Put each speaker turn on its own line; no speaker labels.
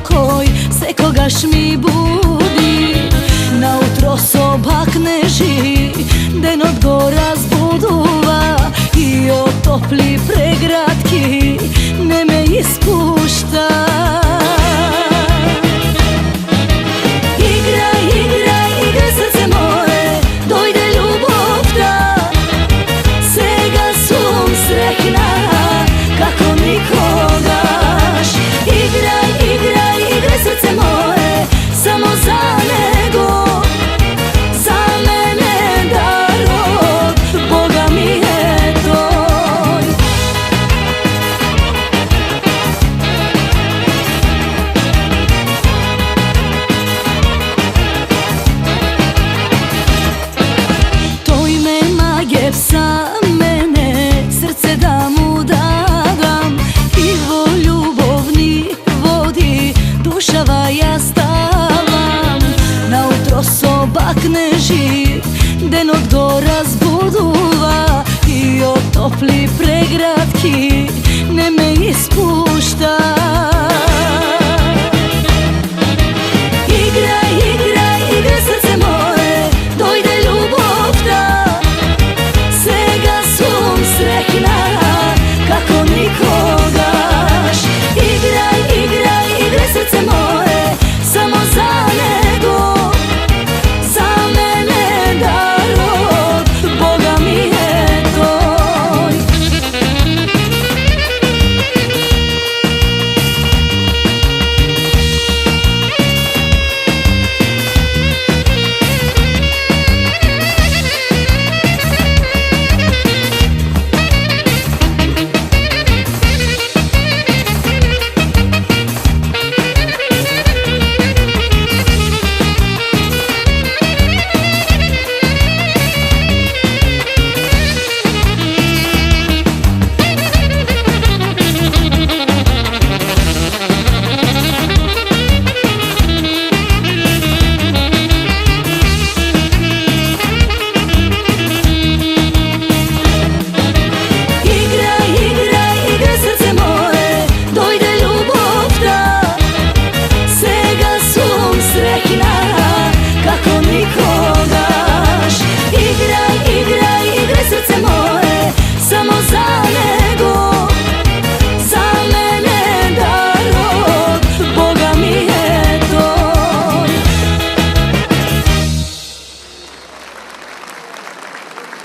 pokoj, se kogaš mi budi. Nautro sobak ne ži, den od gora zbuduva i otopli pregradki ne me ispušta. Sa mene srce da mu dadam, pivo ljubovni vodi dušava ja stavam. Nautro sobak ne ži, den od gora zbuduva i otopli